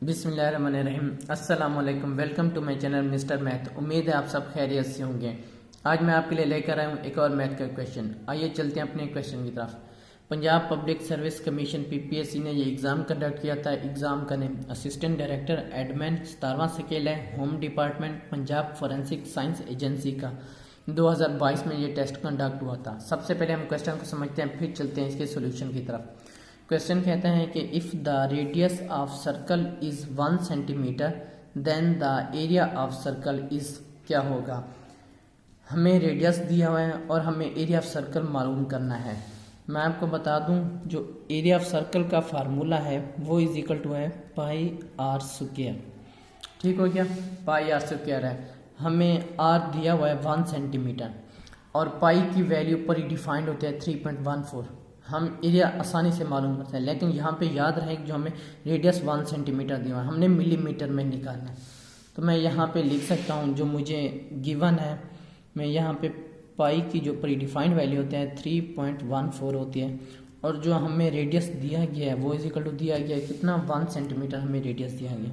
बिस्मिल्लाहिर्रहमानिर्रहीम। अस्सलाम वालेकुम। Welcome to my channel Mister Math. उम्मीद है आप सब खैरियत से होंगे। आज मैं आपके लिए लेकर आया हूँ एक और मैथ का क्वेश्चन। आइए चलते हैं अपने क्वेश्चन की तरफ। Punjab public service commission PPSC ने ये एग्ज़ाम कंडक्ट किया था। एग्ज़ाम का नेम असिस्टेंट डायरेक्टर एडमिन 17वां स्केल है, home department, Punjab forensic science agency का 2022 में ये टेस्ट कंडक्ट हुआ था। सबसे पहले हम क्वेश्चन को समझते हैं, फिर चलते हैं इसके सोल्यूशन की तरफ। क्वेश्चन कहता है कि if the radius of circle is 1 centimetre then the area of circle is क्या होगा। हमें रेडियस दिया हुआ है और हमें एरिया ऑफ सर्कल मालूम करना है। मैं आपको बता दूं, जो एरिया ऑफ सर्कल का फार्मूला है वो इज इक्वल टू है पाई आर स्क्वायर। ठीक हो गया, पाई आर स्क्वायर है। हमें आर दिया हुआ है 1 सेंटीमीटर और पाई की वैल्यू पर ही डिफाइंड होते हैं 3.14। हम एरिया आसानी से मालूम करते हैं, लेकिन यहाँ पे याद रहे कि जो हमें रेडियस 1 सेंटीमीटर दिया हुआ है, हमने मिलीमीटर में निकालना है। तो मैं यहाँ पे लिख सकता हूँ जो मुझे गिवन है, मैं यहाँ पे पाई की जो प्रीडिफाइंड वैल्यू होते हैं 3.14 होती है और जो हमें रेडियस दिया गया है वो इज इक्वल टू दिया गया है कितना 1 सेंटीमीटर हमें रेडियस दिया गया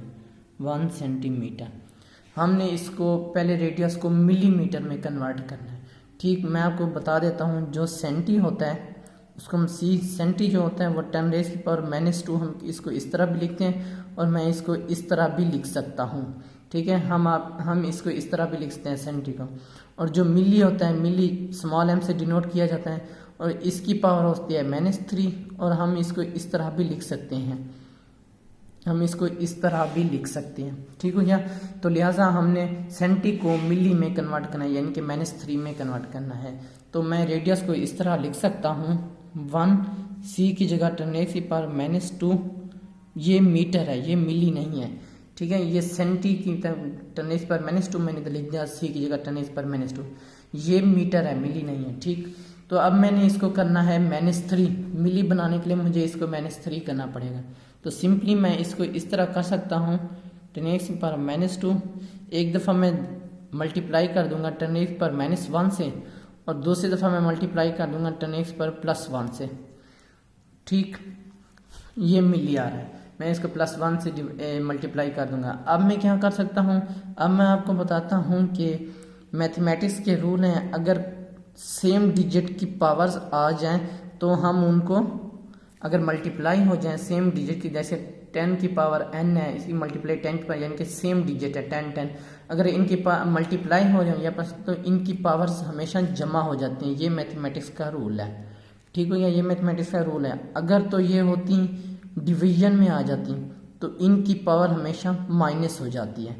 1 सेंटीमीटर। हमने इसको पहले रेडियस को मिलीमीटर में कन्वर्ट करना है। ठीक, मैं आपको बता देता हूँ, जो सेंटी होता है उसको हम सेंटी जो होता है वो 10⁻⁻²। हम इसको इस तरह भी लिखते हैं और मैं इसको इस तरह भी लिख सकता हूँ। ठीक है, हम इसको इस तरह भी लिख सकते हैं सेंटी को। और जो मिली होता है, मिली स्मॉल m से डिनोट किया जाता है और इसकी पावर होती है -3 और हम इसको इस तरह भी लिख सकते हैं, ठीक हो गया। तो लिहाजा हमने सेंटी को मिली में कन्वर्ट करना है, यानी कि -3 में कन्वर्ट करना है। तो मैं रेडियस को इस तरह लिख सकता हूँ 1 c की जगह 10⁻²। ये मीटर है, ये मिली नहीं है। ठीक है, ये सेंटी की 10⁻² मैंने तो लिख दिया, c की जगह 10⁻²। ये मीटर है, मिली नहीं है। ठीक, तो अब मैंने इसको करना है -3। मिली बनाने के लिए मुझे इसको -3 करना पड़ेगा। तो सिंपली मैं इसको इस तरह कर सकता हूँ 10⁻²। एक दफ़ा मैं मल्टीप्लाई कर दूंगा 10⁻1 से और दूसरी दफ़ा मैं मल्टीप्लाई कर दूंगा 10⁻+1 से। ठीक, ये मिली आ रहा है, मैं इसको +1 से मल्टीप्लाई कर दूंगा। अब मैं क्या कर सकता हूँ, अब मैं आपको बताता हूँ कि मैथमेटिक्स के रूल हैं, अगर सेम डिजिट की पावर्स आ जाएं तो हम उनको अगर मल्टीप्लाई हो जाएं सेम डिजिट की, जैसे 10 की पावर n है, इसकी मल्टीप्लाई 10 की पावर, यानी कि सेम डिजिट है 10, अगर इनकी मल्टीप्लाई हो जाए या तो इनकी पावर्स हमेशा जमा हो जाती हैं। ये मैथमेटिक्स का रूल है। ठीक हो गया, ये मैथमेटिक्स का रूल है। अगर तो ये होती डिवीजन में आ जाती तो इनकी पावर हमेशा माइनस हो जाती है,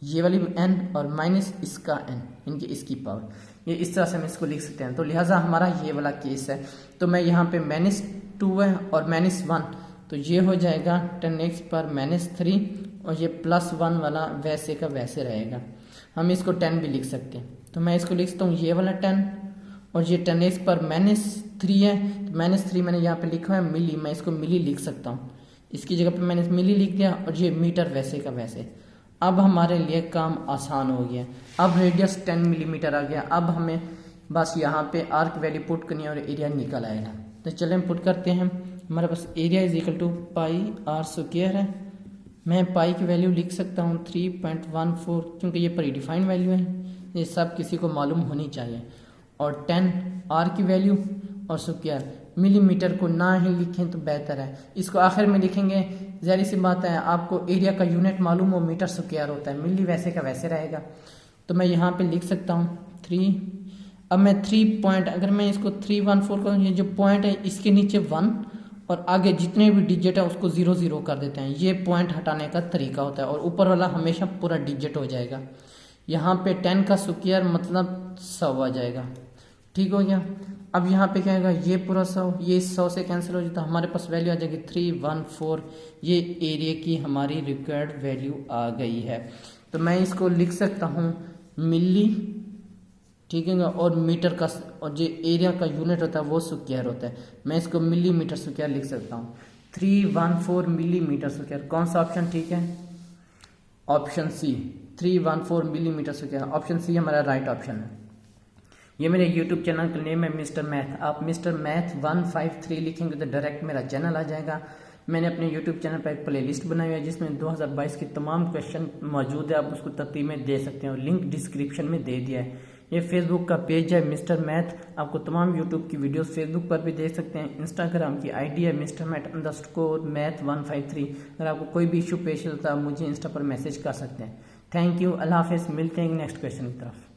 ये वाली n और माइनस इसका n, इनकी इसकी पावर। ये इस तरह से हम इसको लिख सकते हैं। तो लिहाजा हमारा ये वाला केस है। तो मैं यहाँ पे -2 है और -1, तो ये हो जाएगा 10⁻³ और ये +1 वाला वैसे का वैसे रहेगा। हम इसको 10 भी लिख सकते हैं। तो मैं इसको लिख सकता हूँ ये वाला 10 और ये 10⁻³ है। तो -3 मैंने यहाँ पे लिखा है मिली, मैं इसको मिली लिख सकता हूँ। इसकी जगह पे मैंने मिली लिख दिया और ये मीटर वैसे का वैसे। अब हमारे लिए काम आसान हो गया। अब रेडियस 10 मिलीमीटर आ गया। अब हमें बस यहाँ पे आर की वैल्यू पुट करनी है और एरिया निकल आएगा। तो चलें हम पुट करते हैं। हमारे पास area is equal to pi r square है। मैं पाई की वैल्यू लिख सकता हूँ 3.14, क्योंकि ये प्रीडिफाइंड वैल्यू है, ये सब किसी को मालूम होनी चाहिए। और 10 आर की वैल्यू और स्क्वायर, मिलीमीटर को ना ही लिखें तो बेहतर है, इसको आखिर में लिखेंगे। ज़ाहिर सी बात है, आपको एरिया का यूनिट मालूम हो, मीटर स्क्वायर होता है, मिली वैसे का वैसे रहेगा। तो मैं यहाँ पे लिख सकता हूँ 3। अब मैं 3 पॉइंट, अगर मैं इसको 314 करूँ, ये जो पॉइंट है इसके नीचे 1 और आगे जितने भी डिजिट है उसको 0 कर देते हैं। ये पॉइंट हटाने का तरीका होता है और ऊपर वाला हमेशा पूरा डिजिट हो जाएगा। यहाँ पे 10 का स्क्वायर मतलब 100 आ जाएगा। ठीक हो गया। अब यहाँ पे क्या आएगा, ये पूरा 100, ये 100 से कैंसिल हो जाता है, हमारे पास वैल्यू आ जाएगी 314। ये एरिया की हमारी रिक्वायर्ड वैल्यू आ गई है। तो मैं इसको लिख सकता हूँ मिली, ठीक है, और मीटर का, और जो एरिया का यूनिट होता है वो स्क्वायर होता है। मैं इसको मिलीमीटर स्क्वायर लिख सकता हूँ, 314 मिलीमीटर स्क्वायर। कौन सा ऑप्शन ठीक है? Option C, 314 millimetre square. Option C हमारा राइट ऑप्शन है। ये मेरे YouTube चैनल का नेम है मिस्टर मैथ। आप मिस्टर मैथ 153 लिखेंगे तो डायरेक्ट मेरा चैनल आ जाएगा। मैंने अपने यूट्यूब चैनल पर एक प्लेलिस्ट बनाई है जिसमें 2022 के तमाम क्वेश्चन मौजूद है, आप उसको तरतीब में दे सकते हैं और लिंक डिस्क्रिप्शन में दे दिया है। ये फेसबुक का पेज है मिस्टर मैथ, आपको तमाम यूट्यूब की वीडियोस फेसबुक पर भी देख सकते हैं। इंस्टाग्राम की आईडी है Mr.Math_Math153। अगर आपको कोई भी इशू पेश होता है आप मुझे इंस्टा पर मैसेज कर सकते हैं। थैंक यू, अल्लाह हाफिज़, मिलते हैं नेक्स्ट क्वेश्चन की तरफ।